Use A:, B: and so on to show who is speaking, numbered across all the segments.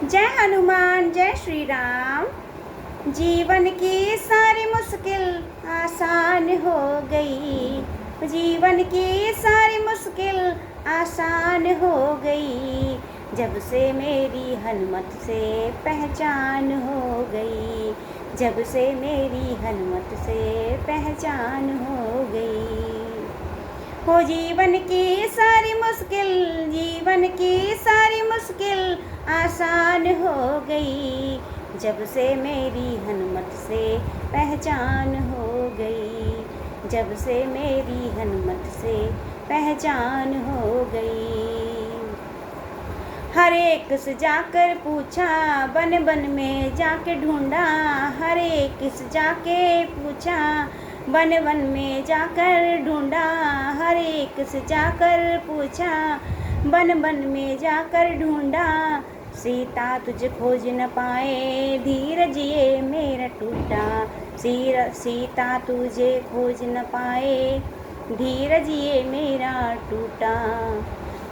A: जय हनुमान जय श्री राम। जीवन की सारी मुश्किल आसान हो गई। जीवन की सारी मुश्किल आसान हो गई। जब से मेरी हनुमत से पहचान हो गई। जब से मेरी हनुमत से पहचान हो गई। हो जीवन की सारी मुश्किल, जीवन की सारी मुश्किल आसान हो गई। जब से मेरी हनुमत से पहचान हो गई। जब से मेरी हनुमत से पहचान हो गई। हर एक से जाकर पूछा, बन बन में जाके ढूंढा। हर एक से जाके पूछा, बन बन में जाकर ढूंढा। हर एक से जाकर पूछा, बन बन में जाकर ढूंढा। सीता तुझे खोज न पाए, धीरज ये मेरा टूटा। सीता तुझे खोज न पाए, धीरज ये मेरा टूटा।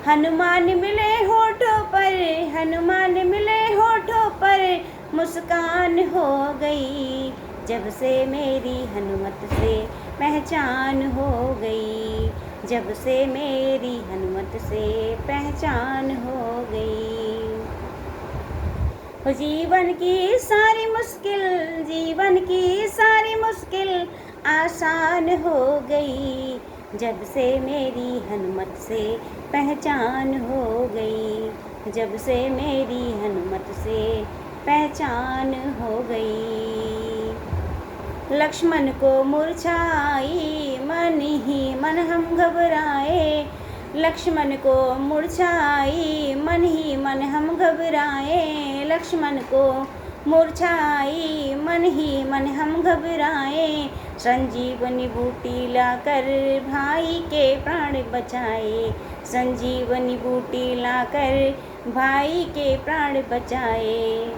A: हनुमान मिले होठों पर, हनुमान मिले होठों पर मुस्कान हो गई। जब से मेरी हनुमत से पहचान हो गई। जब से मेरी हनुमत से पहचान हो गई। जीवन की सारी मुश्किल, जीवन की सारी मुश्किल आसान हो गई। जब से मेरी हनुमत से पहचान हो गई। जब से मेरी हनुमत से पहचान हो गई। लक्ष्मण को मूर्छाई, मन ही मन हम घबराए। लक्ष्मण को मूर्छाई, मन ही मन हम घबराए। लक्ष्मण को मूर्छाई, मन ही मन हम घबराए। संजीवनी बूटी लाकर भाई के प्राण बचाए। संजीवनी बूटी लाकर भाई के प्राण बचाए।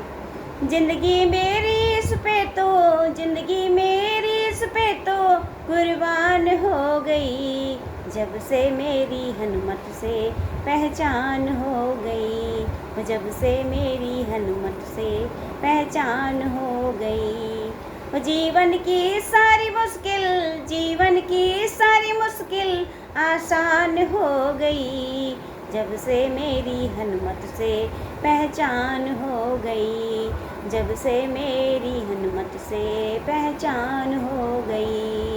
A: जिंदगी मेरी इस पे तो, जिंदगी मेरी इस पे तो कुर्बान हो गई। जब से मेरी हनुमत से पहचान हो गई। जब से मेरी हनुमत से पहचान हो गई। जीवन की सारी मुश्किल, जीवन की सारी मुश्किल आसान हो गई। जब से मेरी हनुमत से पहचान हो गई। जब से मेरी हनुमत से पहचान हो गई।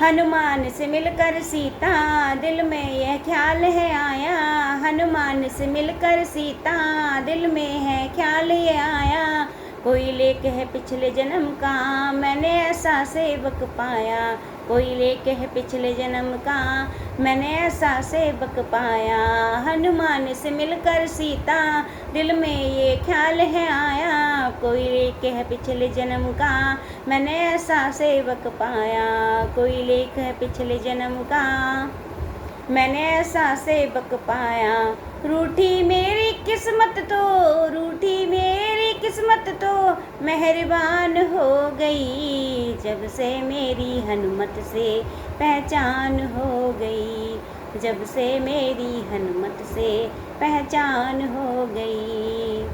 A: हनुमान से मिलकर सीता, दिल में यह ख्याल है आया। हनुमान से मिलकर सीता, दिल में है ख्याल ये आया। कोई लेके है पिछले जन्म का, मैंने ऐसा सेवक पाया। कोई लेके है पिछले जन्म का, मैंने ऐसा सेवक पाया। हनुमान से मिलकर सीता, दिल में ये ख्याल है आया। कोई लेके है पिछले जन्म का, मैंने ऐसा सेवक पाया। कोई लेके है पिछले जन्म का, मैंने ऐसा सेवक पाया। रूठी मेरी किस्मत तो, रूठी मेरी किस्मत तो मेहरबान हो गई। जब से मेरी हनुमत से पहचान हो गई। जब से मेरी हनुमत से पहचान हो गई।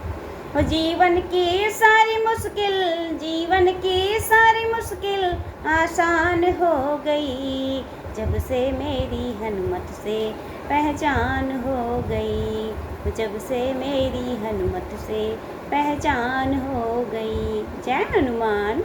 A: जीवन की सारी मुश्किल, जीवन की सारी मुश्किल आसान हो गई। जब से मेरी हनुमत से पहचान हो गई। जब से मेरी हनुमत से पहचान हो गई। जय हनुमान।